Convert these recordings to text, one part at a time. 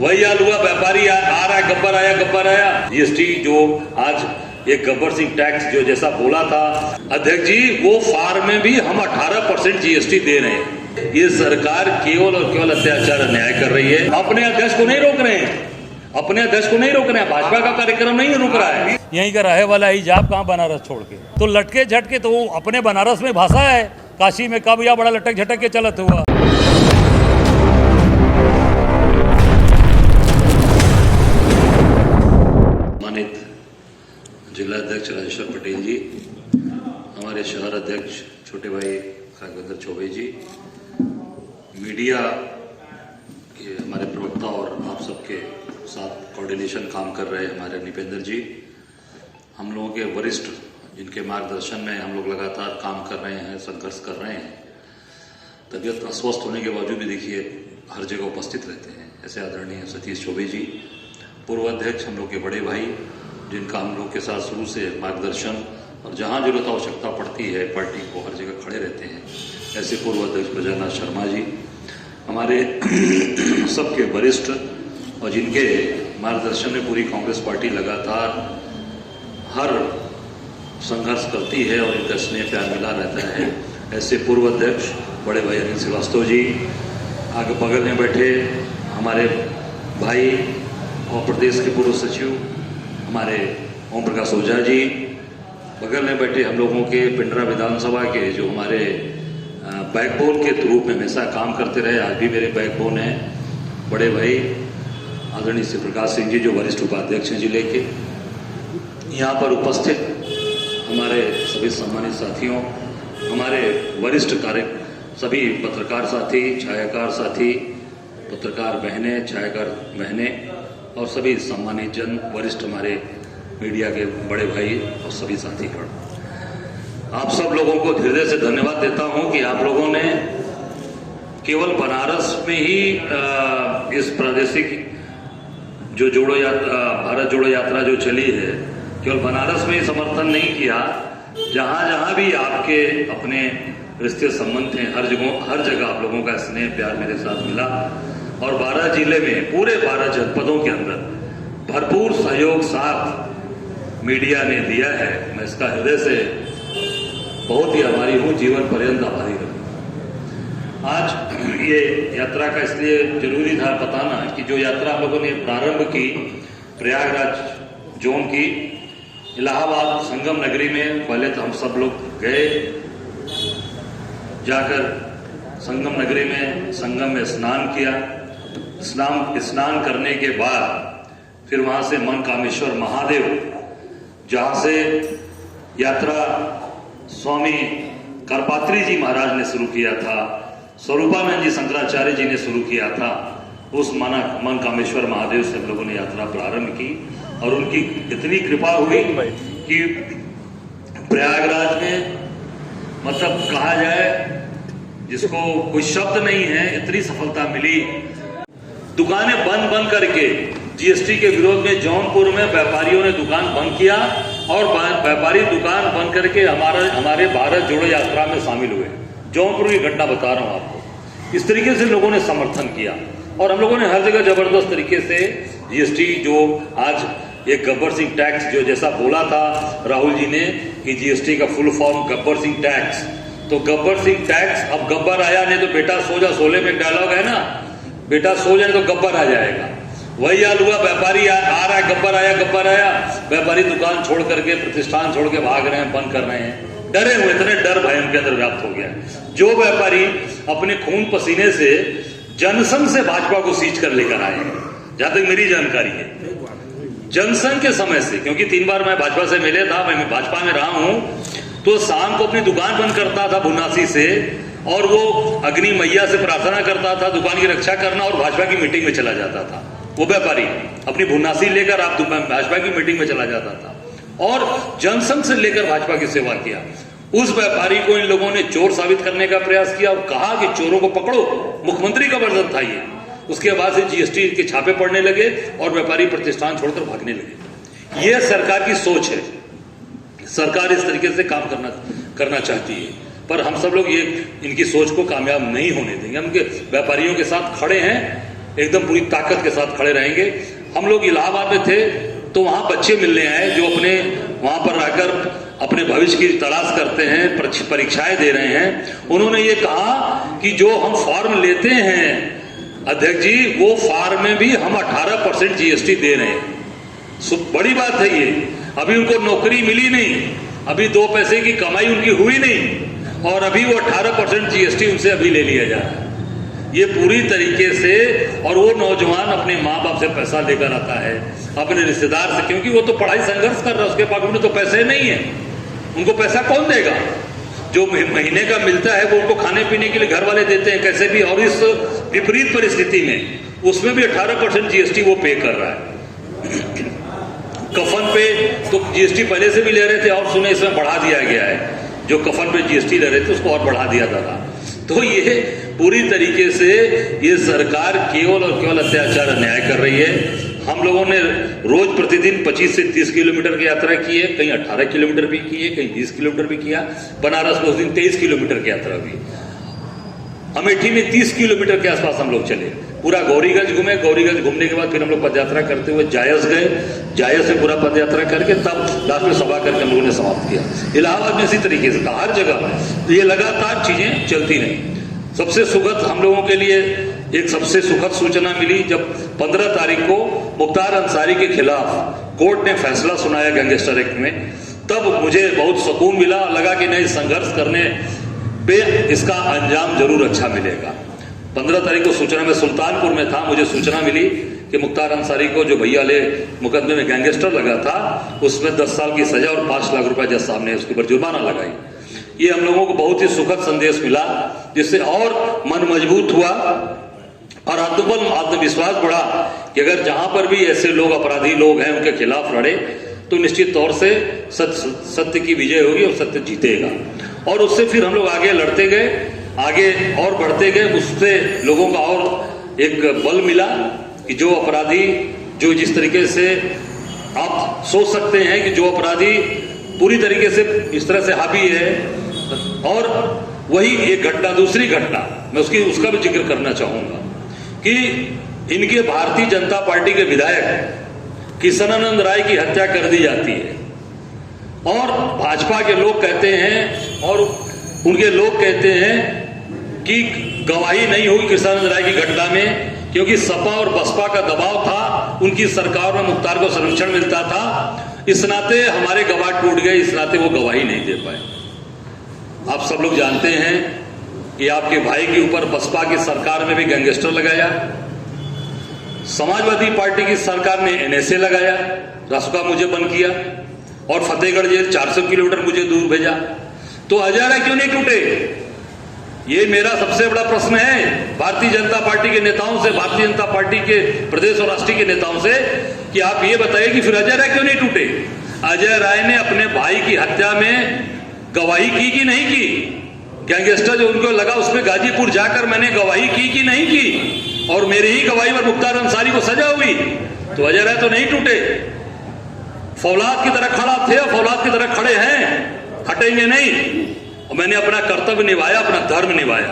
वही हाल हुआ, व्यापारी आ रहा है, गब्बर आया। जीएसटी जो आज एक गब्बर सिंह टैक्स जो जैसा बोला था अध्यक्ष जी, वो फार्म में भी हम 18% जीएसटी दे रहे हैं। ये सरकार केवल और केवल अत्याचार अन्याय कर रही है। अपने अध्यक्ष को नहीं रोक रहे हैं, अपने अध्यक्ष को नहीं रोक रहे हैं, भाजपा का कार्यक्रम नहीं रुक रहा है। यहीं का रहे वाला ही जाप कहाँ बनारस छोड़ के, तो लटके झटके तो वो अपने बनारस में भाषा है, काशी में कब या बड़ा लटक झटक के चलत हुआ। मानित जिला अध्यक्ष राजेश्वर पटेल जी, हमारे शहर अध्यक्ष छोटे भाई राघवेंद्र चौबे जी, मीडिया के हमारे प्रवक्ता और आप सबके साथ कोऑर्डिनेशन काम कर रहे हमारे निपेंद्र जी, हम लोगों के वरिष्ठ जिनके मार्गदर्शन में हम लोग लगातार काम कर रहे हैं, संघर्ष कर रहे हैं। तबीयत अस्वस्थ होने के बावजूद भी देखिए हर जगह उपस्थित रहते हैं, ऐसे आदरणीय सतीश चौबे जी, पूर्व अध्यक्ष हम लोग के बड़े भाई, जिनका हम लोग के साथ शुरू से मार्गदर्शन और जहां जरूरत आवश्यकता पड़ती है पार्टी को हर जगह खड़े रहते हैं, ऐसे पूर्व अध्यक्ष प्रजानाथ शर्मा जी, हमारे सबके वरिष्ठ और जिनके मार्गदर्शन में पूरी कांग्रेस पार्टी लगातार हर संघर्ष करती है और इनका स्नेह प्यार मिला रहता है, ऐसे पूर्व अध्यक्ष बड़े भाई अनिल श्रीवास्तव जी, आगे बगल में बैठे हमारे भाई और प्रदेश के पूर्व सचिव हमारे ओम प्रकाश ओझा जी, बगल में बैठे हम लोगों के पिंडरा विधानसभा के जो हमारे बैकबोन के रूप में हमेशा काम करते रहे, आज भी मेरे बैकबोन हैं, बड़े भाई आदरणीय श्री प्रकाश सिंह जी जो वरिष्ठ उपाध्यक्ष हैं जिले के, यहाँ पर उपस्थित हमारे सभी सम्मानित साथियों, हमारे वरिष्ठ सभी पत्रकार साथी, छायाकार साथी, पत्रकार बहनें, छायाकार बहनें और सभी सम्मानित जन, वरिष्ठ हमारे मीडिया के बड़े भाई और सभी साथीगण, आप सब लोगों को हृदय से धन्यवाद देता हूं कि आप लोगों ने केवल बनारस में ही इस प्रादेशिक जो भारत जोड़ो यात्रा जो चली है, केवल बनारस में ही समर्थन नहीं किया, जहां जहां भी आपके अपने रिश्ते संबंध थे, हर जगह आप लोगों का स्नेह प्यार मेरे साथ मिला और 12 जिले में, पूरे 12 जनपदों के अंदर भरपूर सहयोग साथ मीडिया ने दिया है। मैं इसका हृदय से बहुत ही आभारी हूं, जीवन पर्यंत आभारी रहूं। आज ये यात्रा का इसलिए जरूरी था बताना कि जो यात्रा हम लोगों ने प्रारंभ की प्रयागराज जोन की, इलाहाबाद संगम नगरी में, पहले तो हम सब लोग गए, जाकर संगम नगरी में संगम में स्नान किया, स्नान करने के बाद फिर वहां से मनकामेश्वर महादेव, जहां से यात्रा स्वामी करपात्री जी महाराज ने शुरू किया था, स्वरूपानंद जी शंकराचार्य जी ने शुरू किया था, उस मनकामेश्वर महादेव से हम लोगों ने यात्रा प्रारंभ की और उनकी इतनी कृपा हुई कि प्रयागराज में मतलब कहा जाए जिसको कोई शब्द नहीं है, इतनी सफलता मिली। दुकानें बंद करके जीएसटी के विरोध में जौनपुर में व्यापारियों ने दुकान बंद किया और व्यापारी दुकान बंद करके हमारे भारत जोड़ो यात्रा में शामिल हुए। जौनपुर की घटना बता रहा हूं आपको। इस तरीके से लोगों ने समर्थन किया और हम लोगों ने हर जगह जबरदस्त तरीके से जीएसटी जो आज एक गब्बर सिंह टैक्स जो जैसा बोला था राहुल जी ने कि जीएसटी का full form Gabbar Singh tax, तो गब्बर सिंह टैक्स, अब गब्बर आया नहीं तो बेटा सो जा, सोले में एक डायलॉग है ना, बेटा सो जाए तो गब्बर आ जाएगा। वही हाल हुआ, व्यापारी आ रहा है, गब्बर आया। व्यापारी दुकान छोड़ करके, प्रतिष्ठान छोड़ के भाग रहे हैं, बंद कर रहे हैं, डरे हुए, इतने डर भय उनके अंदर व्याप्त हो गया। जो व्यापारी अपने खून पसीने से जनसंघ से भाजपा को सींच कर लेकर आए हैं, जहां तक मेरी जानकारी है, जनसंघ के समय से, क्योंकि 3 बार मैं भाजपा से मिले था, मैं भाजपा में रहा हूं, तो शाम को अपनी दुकान बंद करता था भुन्नासी से और वो अग्नि मैया से प्रार्थना करता था दुकान की रक्षा करना और भाजपा की मीटिंग में चला जाता था। वो व्यापारी अपनी भुन्नासी लेकर आप भाजपा की मीटिंग में चला जाता था और जनसंघ से लेकर भाजपा की सेवा किया। उस व्यापारी को इन लोगों ने चोर साबित करने का प्रयास किया और कहा कि चोरों को पकड़ो, मुख्यमंत्री का वर्जन था ये। उसके बाद से जीएसटी के छापे पड़ने लगे और व्यापारी प्रतिष्ठान छोड़कर भागने लगे। यह सरकार की सोच है, सरकार इस तरीके से काम करना चाहती है, पर हम सब लोग ये इनकी सोच को कामयाब नहीं होने देंगे। हम व्यापारियों के साथ खड़े हैं एकदम पूरी ताकत के साथ खड़े रहेंगे। हम लोग इलाहाबाद में थे तो वहाँ बच्चे मिलने आए जो अपने वहाँ पर रहकर अपने भविष्य की तलाश करते हैं, परीक्षाएं दे रहे हैं। उन्होंने ये कहा कि जो हम फॉर्म लेते हैं अध्यक्ष जी, वो फॉर्म में भी हम 18% जीएसटी दे रहे हैं। बड़ी बात है ये। अभी उनको नौकरी मिली नहीं, अभी 2 पैसे की कमाई उनकी हुई नहीं, और अभी वो 18% जीएसटी उनसे अभी ले लिया जा रहा है। ये पूरी तरीके से, और वो नौजवान अपने माँ बाप से पैसा लेकर आता है, अपने रिश्तेदार से, क्योंकि वो तो पढ़ाई संघर्ष कर रहा है, उसके पास उन्हें तो पैसे नहीं है। उनको पैसा कौन देगा? जो महीने का मिलता है वो उनको खाने पीने के लिए घर वाले देते हैं कैसे भी, और इस विपरीत परिस्थिति में उसमें भी 18% जीएसटी वो पे कर रहा है। कफन पे तो जीएसटी पहले से भी ले रहे थे, और सुने इसमें बढ़ा दिया गया है। जो कफन पे जीएसटी ले रहे थे उसको और बढ़ा दिया था। तो ये पूरी तरीके से ये सरकार केवल और केवल अत्याचार अन्याय कर रही है। हम लोगों ने रोज प्रतिदिन 25 से 30 किलोमीटर की यात्रा की है, कहीं 18 किलोमीटर भी की है, कहीं 20 किलोमीटर भी किया। बनारस में उस दिन 23 किलोमीटर की यात्रा हुई। अमेठी में 30 किलोमीटर के आसपास हम लोग चले, पूरा गौरीगंज घूमे। गौरीगंज घूमने के बाद फिर हम लोग पदयात्रा करते हुए जायस गए, जायस से पूरा पदयात्रा करके तब लास्ट में सभा करके हम लोगों ने समाप्त किया। इलाहाबाद में इसी तरीके से था, हर जगह ये लगातार चीजें चलती रही। सबसे सुखद हम लोगों के लिए एक सबसे सुखद सूचना मिली जब 15 तारीख को मुख्तार अंसारी के खिलाफ कोर्ट ने फैसला सुनाया गैंगस्टर एक्ट में। तब मुझे बहुत सुकून मिला, लगा कि नहीं, संघर्ष करने पे इसका अंजाम जरूर अच्छा मिलेगा। 15 तारीख को सूचना में सुल्तानपुर में था, मुझे सूचना मिली कि मुख्तार अंसारी को जो भैया ले मुकदमे में गैंगस्टर लगा था उसमें 10 साल की सजा और 5 लाख रुपए जज साहब ने उसके ऊपर जुर्माना लगाई। ये हम लोगों को बहुत ही सुखद संदेश मिला, जिससे और मन मजबूत हुआ और आत्मबल आत्मविश्वास बढ़ा कि अगर जहां पर भी ऐसे लोग, अपराधी लोग हैं, उनके खिलाफ लड़े तो निश्चित तौर से सत्य की विजय होगी और सत्य जीतेगा। और उससे फिर हम लोग आगे लड़ते गए, आगे और बढ़ते गए। उससे लोगों का और एक बल मिला कि जो अपराधी, जो जिस तरीके से आप सोच सकते हैं कि जो अपराधी पूरी तरीके से इस तरह से हावी है, और वही एक घटना, दूसरी घटना मैं उसका भी जिक्र करना चाहूंगा कि इनके भारतीय जनता पार्टी के विधायक किशनानंद राय की हत्या कर दी जाती है, और भाजपा के लोग कहते हैं और उनके लोग कहते हैं कि गवाही नहीं हुई किशनानंद राय की घटना में, क्योंकि सपा और बसपा का दबाव था, उनकी सरकार में मुख्तार को संरक्षण मिलता था, इस नाते हमारे गवाह टूट गए, इस नाते वो गवाही नहीं दे पाए। आप सब लोग जानते हैं कि आपके भाई के ऊपर बसपा की सरकार में भी गैंगस्टर लगाया, समाजवादी पार्टी की सरकार ने एनएसए लगाया, रासुका मुझे बंद किया, और फतेहगढ़ जेल 400 किलोमीटर मुझे दूर भेजा। तो हजारा क्यों नहीं टूटे? ये मेरा सबसे बड़ा प्रश्न है भारतीय जनता पार्टी के नेताओं से, भारतीय जनता पार्टी के प्रदेश और राष्ट्रीय के नेताओं से, कि आप ये बताइए कि फिर अजय राय क्यों नहीं टूटे? अजय राय ने अपने भाई की हत्या में गवाही की कि नहीं की? गैंगस्टर जो उनको लगा उसमें गाजीपुर जाकर मैंने गवाही की कि नहीं की? और मेरी ही गवाही पर मुख्तार अंसारी को सजा हुई, तो अजय राय तो नहीं टूटे। फौलाद की तरह खड़ा थे, फौलाद की तरह खड़े हैं, हटेंगे नहीं। और मैंने अपना कर्तव्य निभाया, अपना धर्म निभाया।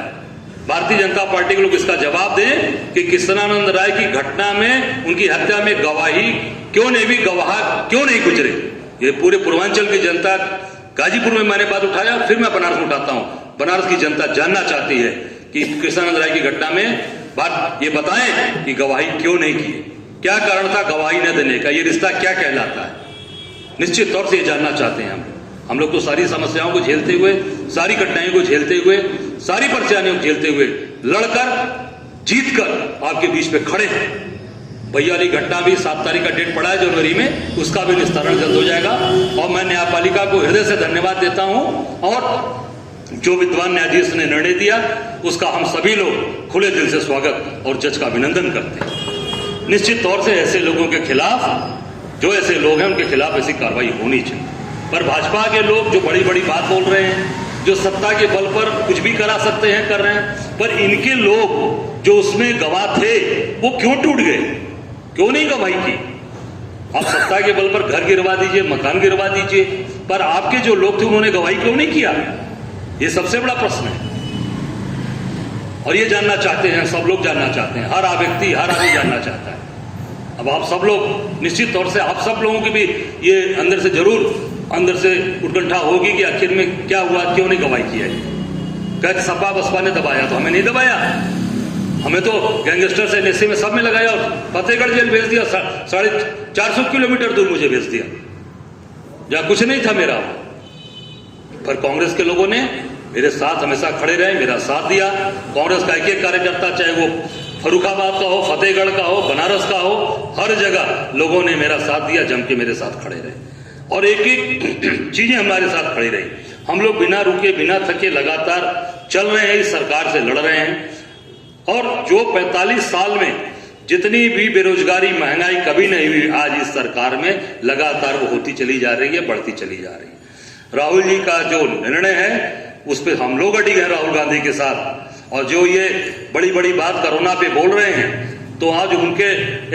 भारतीय जनता पार्टी के लोग इसका जवाब दें कि किशनानंद राय की घटना में, उनकी हत्या में गवाही क्यों नहीं हुई, गवाह क्यों नहीं गुजरे? ये पूरे पूर्वांचल की जनता, गाजीपुर में मैंने बात उठाया, फिर मैं बनारस में उठाता हूं। बनारस की जनता जानना चाहती है कि किशनानंद राय की घटना में बात ये बताएं कि गवाही क्यों नहीं की, क्या कारण था गवाही न देने का, ये रिश्ता क्या कहलाता है? निश्चित तौर से ये जानना चाहते हैं हम लोग तो सारी समस्याओं को झेलते हुए, सारी कठिनाइयों को झेलते हुए, सारी परेशानियों को झेलते हुए, लड़कर जीतकर आपके बीच में खड़े हैं। भैया वाली घटना भी 7 तारीख का डेट पड़ा है जनवरी में, उसका भी निस्तारण जल्द हो जाएगा। और मैं न्यायपालिका को हृदय से धन्यवाद देता हूं, और जो विद्वान न्यायाधीश ने निर्णय दिया उसका हम सभी लोग खुले दिल से स्वागत और जज का अभिनंदन करते हैं। निश्चित तौर से ऐसे लोगों के खिलाफ, जो ऐसे लोग हैं उनके खिलाफ ऐसी कार्रवाई होनी चाहिए। पर भाजपा के लोग जो बड़ी बड़ी बात बोल रहे हैं, जो सत्ता के बल पर कुछ भी करा सकते हैं कर रहे हैं, पर इनके लोग जो उसमें गवाह थे वो क्यों टूट गए, क्यों नहीं गवाही की? आप सत्ता के बल पर घर गिरवा दीजिए, मकान गिरवा दीजिए, पर आपके जो लोग थे उन्होंने गवाही क्यों नहीं किया? ये सबसे बड़ा प्रश्न है। और ये जानना चाहते हैं, सब लोग जानना चाहते हैं, हर व्यक्ति हर आदमी जानना चाहता है। अब आप सब लोग निश्चित तौर से आप सब लोगों की भी ये अंदर से जरूर अंदर से उत्कंठा होगी कि आखिर में क्या हुआ, क्यों नहीं गवाही किया। कहते सपा बसपा ने दबाया, तो हमें नहीं दबाया, हमें तो गैंगस्टर से NSA में सब में लगाया और फतेहगढ़ जेल भेज दिया, 450 किलोमीटर दूर मुझे भेज दिया, जहां कुछ नहीं था मेरा। पर कांग्रेस के लोगों ने मेरे साथ हमेशा खड़े रहे, मेरा साथ दिया। कांग्रेस का एक एक कार्यकर्ता, चाहे वो फर्रुखाबाद का हो, फतेहगढ़ का हो, बनारस का हो, हर जगह लोगों ने मेरा साथ दिया, जम के मेरे साथ खड़े रहे और एक एक चीजें हमारे साथ खड़ी रही। हम लोग बिना रुके बिना थके लगातार चल रहे हैं, इस सरकार से लड़ रहे हैं। और जो 45 साल में जितनी भी बेरोजगारी महंगाई कभी नहीं हुई, आज इस सरकार में लगातार वो होती चली जा रही है, बढ़ती चली जा रही है। राहुल जी का जो निर्णय है उस पर हम लोग अडिग हैं राहुल गांधी के साथ। और जो ये बड़ी बड़ी बात कोरोना पे बोल रहे हैं, तो आज उनके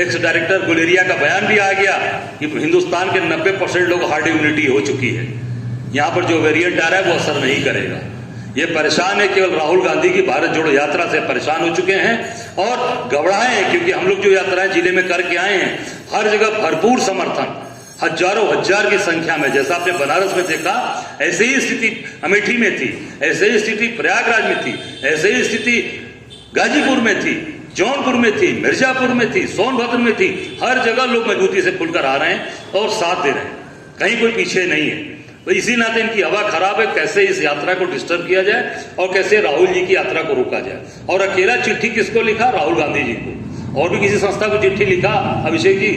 एक्स डायरेक्टर गुलेरिया का बयान भी आ गया कि हिंदुस्तान के 90% लोग हार्ड इम्यूनिटी हो चुकी है, यहां पर जो वेरिएंट आ रहा है वो असर नहीं करेगा। ये परेशान है, केवल राहुल गांधी की भारत जोड़ो यात्रा से परेशान हो चुके हैं और घबराए हैं, क्योंकि हम लोग जो यात्राएं जिले में करके आए हैं, हर जगह भरपूर समर्थन, हजारों हजार की संख्या में। जैसा आपने बनारस में देखा, ऐसे ही स्थिति अमेठी में थी, ऐसे ही स्थिति प्रयागराज में थी, ऐसे ही स्थिति गाजीपुर में थी, जौनपुर में थी, मिर्जापुर में थी, सोनभद्र में थी। हर जगह लोग मजबूती से खुलकर आ रहे हैं और साथ दे रहे हैं, कहीं कोई पीछे नहीं है। तो इसी नाते इनकी हवा खराब है, कैसे इस यात्रा को डिस्टर्ब किया जाए और कैसे राहुल जी की यात्रा को रोका जाए। और अकेला चिट्ठी किसको लिखा? राहुल गांधी जी को। और भी किसी संस्था को चिट्ठी लिखा? अभिषेक जी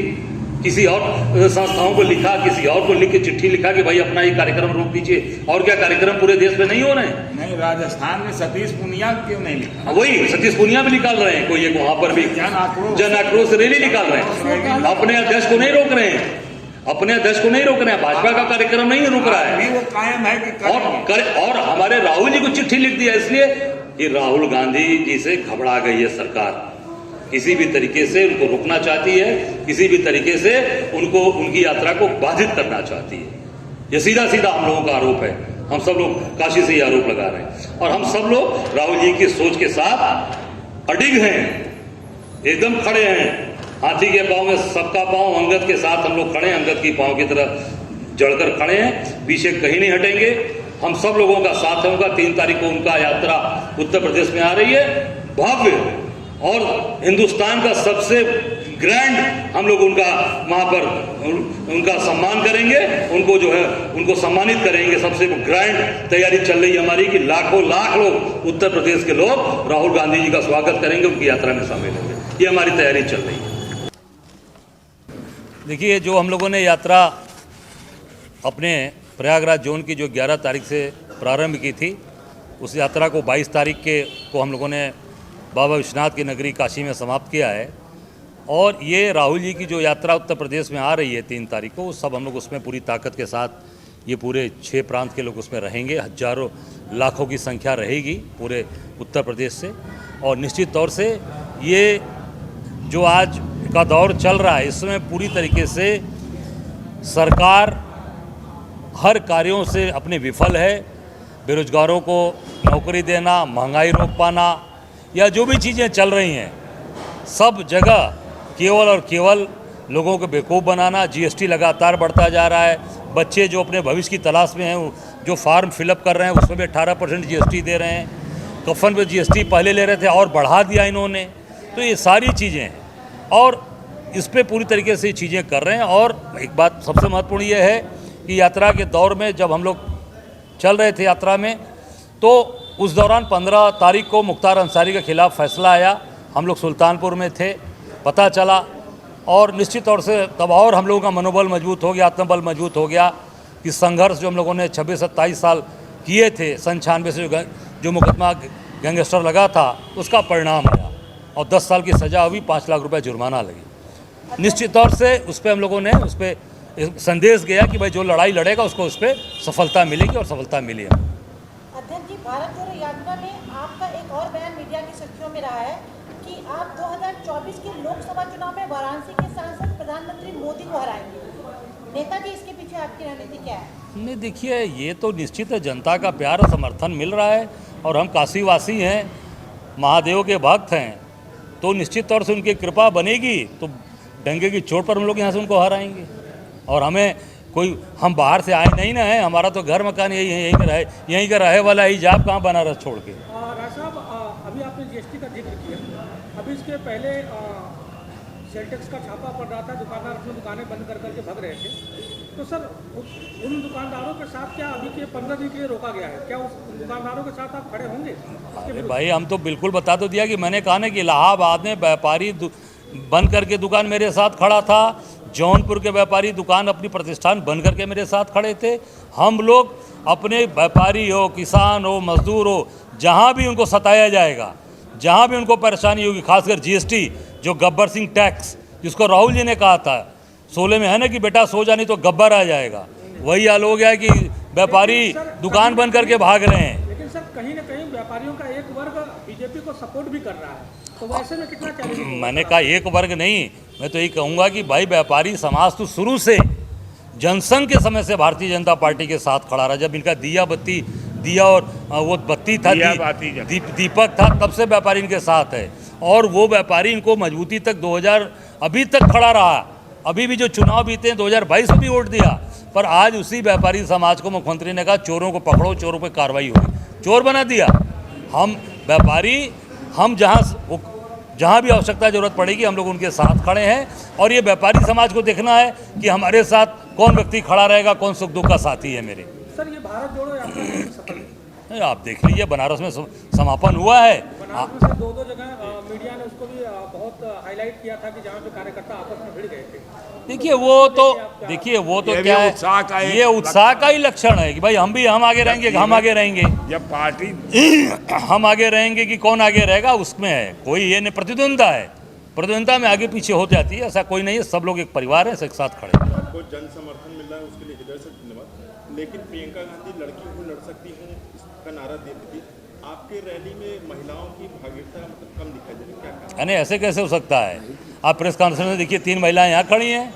किसी और संस्थाओं को लिखा, किसी और को लिख के चिट्ठी लिखा कि भाई अपना ये कार्यक्रम रोक दीजिए? और क्या कार्यक्रम पूरे देश में नहीं हो रहे हैं? नहीं, राजस्थान में सतीश पूनिया क्यों नहीं लिखा? वही सतीश पूनिया भी निकाल रहे हैं, कोई एक वहां पर भी जन आक्रोश रैली निकाल रहे हैं। अपने अध्यक्ष को नहीं रोक रहे हैं, अपने अध्यक्ष को नहीं रोक रहे हैं, भाजपा का कार्यक्रम नहीं रुक रहा है, वो कायम है कि और हमारे राहुल जी को चिट्ठी लिख दिया, इसलिए कि राहुल गांधी जी से घबरा गई है सरकार, किसी भी तरीके से उनको रोकना चाहती है, किसी भी तरीके से उनको उनकी यात्रा को बाधित करना चाहती है। ये सीधा सीधा हम लोगों का आरोप है, हम सब लोग काशी से ये आरोप लगा रहे हैं और हम सब लोग राहुल जी की सोच के साथ अडिग हैं, एकदम खड़े हैं। हाथी के पांव में सबका पांव, अंगद के साथ हम लोग खड़े हैं, अंगद की पांव की तरह जड़कर खड़े हैं, पीछे कहीं नहीं हटेंगे। हम सब लोगों का साथ है उनका। 3 तारीख को उनका यात्रा उत्तर प्रदेश में आ रही है, भव्य और हिंदुस्तान का सबसे ग्रैंड हम लोग उनका वहां पर उनका सम्मान करेंगे, उनको जो है उनको सम्मानित करेंगे। सबसे ग्रैंड तैयारी चल रही है हमारी कि लाखों लाख लोग उत्तर प्रदेश के लोग राहुल गांधी जी का स्वागत करेंगे, उनकी यात्रा में शामिल होंगे। ये हमारी तैयारी चल रही है। देखिए, जो हम लोगों ने यात्रा अपने प्रयागराज जोन की जो 11 तारीख से प्रारंभ की थी, उस यात्रा को 22 तारीख को हम लोगों ने बाबा विश्वनाथ की नगरी काशी में समाप्त किया है। और ये राहुल जी की जो यात्रा उत्तर प्रदेश में आ रही है 3 तारीख को, सब हम लोग उसमें पूरी ताकत के साथ, ये पूरे 6 प्रांत के लोग उसमें रहेंगे, हजारों लाखों की संख्या रहेगी पूरे उत्तर प्रदेश से। और निश्चित तौर से ये जो आज का दौर चल रहा है, इसमें पूरी तरीके से सरकार हर कार्यों से अपने विफल है। बेरोजगारों को नौकरी देना, महंगाई रोक पाना, या जो भी चीज़ें चल रही हैं, सब जगह केवल और केवल लोगों को बेवकूफ़ बनाना। जीएसटी लगातार बढ़ता जा रहा है। बच्चे जो अपने भविष्य की तलाश में हैं, जो फार्म फिलअप कर रहे हैं, उसमें भी 18% जीएसटी दे रहे हैं। कफन पे जीएसटी पहले ले रहे थे और बढ़ा दिया इन्होंने। तो ये सारी चीज़ें हैं और इस पर पूरी तरीके से चीज़ें कर रहे हैं। और एक बात सबसे महत्वपूर्ण ये है कि यात्रा के दौर में जब हम लोग चल रहे थे यात्रा में, तो उस दौरान 15 तारीख को मुख्तार अंसारी के खिलाफ फैसला आया। हम लोग सुल्तानपुर में थे, पता चला, और निश्चित तौर से तब और हम लोगों का मनोबल मजबूत हो गया, आत्मबल मजबूत हो गया कि संघर्ष जो हम लोगों ने 26-27 साल किए थे, सन 96 से जो मुकदमा गैंगस्टर लगा था, उसका परिणाम आया और 10 साल की सज़ा हुई, 5 लाख रुपए जुर्माना लगी। निश्चित तौर से उस पर हम लोगों ने उस पर संदेश गया कि भाई जो लड़ाई लड़ेगा उसको उस पर सफलता मिलेगी, और सफलता मिली है। अध्यक्ष जी, भारत जोड़ो यात्रा में आपका एक और बयान मीडिया की सुर्खियों में रहा है कि आप 2024 के लोकसभा चुनाव में वाराणसी के सांसद प्रधानमंत्री मोदी को हराएंगे। नेताजी, इसके पीछे आपकी रणनीति क्या है? नहीं, देखिए, ये तो निश्चित है, जनता का प्यार और समर्थन मिल रहा है और हम काशीवासी हैं महादेव के भक्त हैं तो निश्चित तौर से उनकी कृपा बनेगी तो डंगे की चोट पर हम लोग यहाँ से उनको हराएंगे। और हमें कोई, हम बाहर से आए नहीं ना है, हमारा तो घर मकान यही है, यहीं का रहे वाला ही, जाप कहाँ बनारस छोड़ के। राय साहब, अभी आपने जीएसटी का जिक्र किया, अभी इसके पहले सेल टैक्स का छापा पड़ रहा था, दुकानदार अपनी दुकानें बंद कर करके भाग रहे थे, तो सर उन दुकानदारों के साथ क्या अभी के 15 दिन के लिए रोका गया है? क्या उस दुकानदारों के साथ आप खड़े होंगे? अरे भाई, हम तो बिल्कुल बता तो दिया कि मैंने कहा ना कि इलाहाबाद में व्यापारी बंद करके दुकान मेरे साथ खड़ा था, जौनपुर के व्यापारी दुकान अपनी प्रतिष्ठान बंद करके मेरे साथ खड़े थे। हम लोग अपने व्यापारी हो, किसान हो, मजदूर हो, जहाँ भी उनको सताया जाएगा, जहाँ भी उनको परेशानी होगी, खासकर जीएसटी जो गब्बर सिंह टैक्स जिसको राहुल जी ने कहा था 16 में है ना कि बेटा सो जा नहीं तो गब्बर आ जाएगा, वही हाल हो गया है कि व्यापारी दुकान बंद करके भाग रहे हैं। लेकिन सर कहीं ना कहीं व्यापारियों का एक वर्ग बीजेपी को सपोर्ट भी कर रहा है, तो वैसे में कितना चैलेंजिंग? मैंने कहा एक वर्ग नहीं, मैं तो यही कहूँगा कि भाई व्यापारी समाज तो शुरू से जनसंघ के समय से भारतीय जनता पार्टी के साथ खड़ा रहा। जब इनका दिया और वो बत्ती था, दीपक था, तब से व्यापारी इनके साथ है और वो व्यापारी इनको मजबूती तक 2000 अभी तक खड़ा रहा। अभी भी जो चुनाव बीते हैं 2022 में भी वोट दिया, पर आज उसी व्यापारी समाज को मुख्यमंत्री ने कहा चोरों को पकड़ो, चोरों पर कार्रवाई होगी, चोर बना दिया। हम व्यापारी, हम जहाँ भी आवश्यकता जरूरत पड़ेगी हम लोग उनके साथ खड़े हैं और ये व्यापारी समाज को देखना है कि हमारे साथ कौन व्यक्ति खड़ा रहेगा, कौन सुख दुख का साथी है मेरे। सर ये भारत जोड़ो यात्रा कितनी सफल है? आप देख लीजिए, बनारस में समापन हुआ है। बनारस में से दो जगह मीडिया ने उसको भी बहुत हाईलाइट किया था कि जहाँ पे कार्यकर्ता आपस में भिड़ गए थे। देखिए वो तो क्या है, ये उत्साह का ही लक्षण है कि भाई हम आगे रहेंगे, हम आगे रहेंगे। जब पार्टी हम आगे रहेंगे कि कौन आगे रहेगा उसमें है, कोई ये नहीं, प्रतिद्वंद्विता है, प्रतिद्वंद्विता में आगे पीछे हो जाती है, ऐसा कोई नहीं है, सब लोग एक परिवार है, एक साथ खड़े हैं। आपको जन समर्थन मिल रहा है उसके लिए हृदय से धन्यवाद। लेकिन प्रियंका गांधी लड़की हूँ लड़ सकती हूँ इसका नारा देती थी, आपके रैली में महिलाओं की भागीदारी मतलब कम दिखाई दे रही, क्या कहना? अरे ऐसे कैसे हो सकता है? आप प्रेस कॉन्फ्रेंस में देखिए 3 महिलाएं यहाँ खड़ी हैं,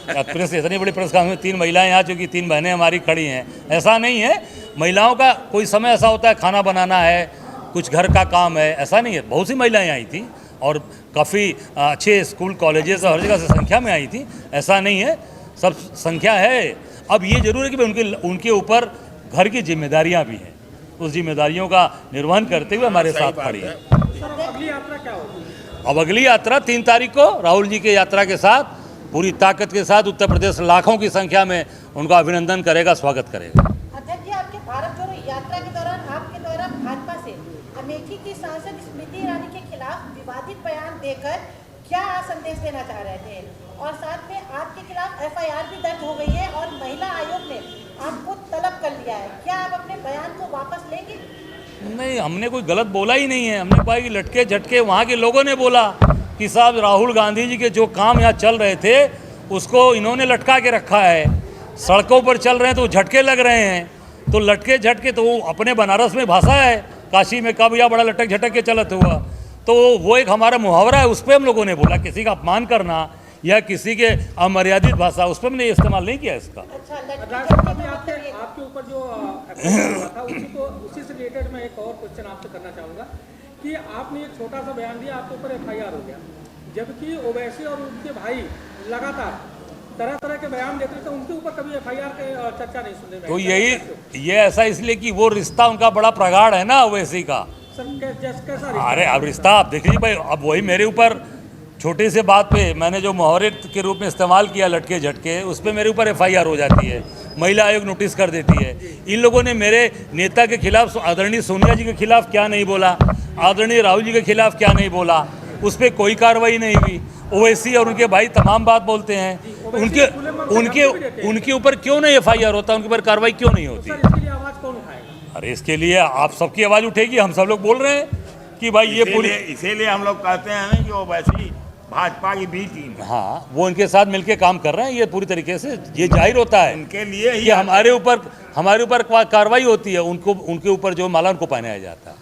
प्रेस इतनी बड़ी प्रेस कॉन्फ्रेंस में 3 महिलाएं यहाँ, चूँकि 3 बहनें हमारी खड़ी हैं। ऐसा नहीं है, महिलाओं का कोई समय ऐसा होता है खाना बनाना है, कुछ घर का काम है, ऐसा नहीं है। बहुत सी महिलाएं आई थी और काफ़ी अच्छे स्कूल कॉलेजेस और हर जगह से संख्या में आई थी, ऐसा नहीं है, सब संख्या है। अब ये जरूर है कि उनके ऊपर घर की जिम्मेदारियाँ भी हैं, उस जिम्मेदारियों का निर्वहन करते हुए हमारे साथ खड़ी है। सर अगली यात्रा क्या होगी? अब अगली यात्रा 3 तारीख को राहुल जी की यात्रा के साथ पूरी ताकत के साथ उत्तर प्रदेश लाखों की संख्या में उनका अभिनंदन करेगा, स्वागत करेगा। अध्यक्ष जी, आपके भारत जोड़ो यात्रा के दौरान आपके द्वारा भाजपा से अमेठी की सांसद स्मृति ईरानी के खिलाफ विवादित बयान देकर क्या संदेश देना चाह रहे थे? और साथ में आपके खिलाफ FIR भी दर्ज हो गई है और महिला आयोग ने आपको तलब कर लिया है, क्या आप अपने बयान को वापस लेंगे? नहीं, हमने कोई गलत बोला ही नहीं है। हमने कहा कि लटके झटके वहाँ के लोगों ने बोला कि साहब राहुल गांधी जी के जो काम यहाँ चल रहे थे उसको इन्होंने लटका के रखा है, सड़कों पर चल रहे हैं तो झटके लग रहे हैं, तो लटके झटके तो वो अपने बनारस में भाषा है, काशी में कब या बड़ा लटक झटक के चलत हुआ, तो वो एक हमारा मुहावरा है, उस पर हम लोगों ने बोला। किसी का अपमान करना या किसी के अमर्यादित भाषा, उस पर हमने इस्तेमाल नहीं किया इसका। अच्छा, आपके ऊपर जो था उसी से रिलेटेड मैं एक और क्वेश्चन आपसे करना चाहूँगा कि आपने एक छोटा सा बयान दिया, आपके ऊपर FIR हो गया, जबकि ओवैसी और उनके भाई लगातार तरह तरह के बयान देते थे, उनके ऊपर कभी FIR के चर्चा नहीं सुनने में। तो ये ऐसा इसलिए कि वो रिश्ता उनका बड़ा प्रगाढ़ है ना ओवैसी का। सर कैसा? अरे अब रिश्ता आप देख लीजिए भाई, अब वही मेरे ऊपर छोटी से बात पे मैंने जो मुहावरे के रूप में इस्तेमाल किया लटके झटके, उस पर मेरे ऊपर FIR हो जाती है, महिला आयोग नोटिस कर देती है। इन लोगों ने मेरे नेता के खिलाफ, आदरणीय सोनिया जी के खिलाफ क्या नहीं बोला, आदरणीय राहुल जी के खिलाफ क्या नहीं बोला, उस पर कोई कार्रवाई नहीं हुई। ओवैसी और उनके भाई तमाम बात बोलते हैं, उनके ऊपर क्यों नहीं FIR होता, उनके ऊपर कार्रवाई क्यों नहीं होती? आवाज़ कौन उठाएगा? अरे इसके लिए आप सबकी आवाज़ उठेगी, हम सब लोग बोल रहे हैं कि भाई ये पूरी, इसीलिए हम लोग कहते हैं कि ओवैसी भाजपा की बी टीम। हाँ, वो इनके साथ मिलके काम कर रहे हैं, ये पूरी तरीके से ये जाहिर होता है उनके लिए ही कि हमारे ऊपर कार्रवाई होती है, उनके ऊपर जो माला उनको पहनाया जाता है।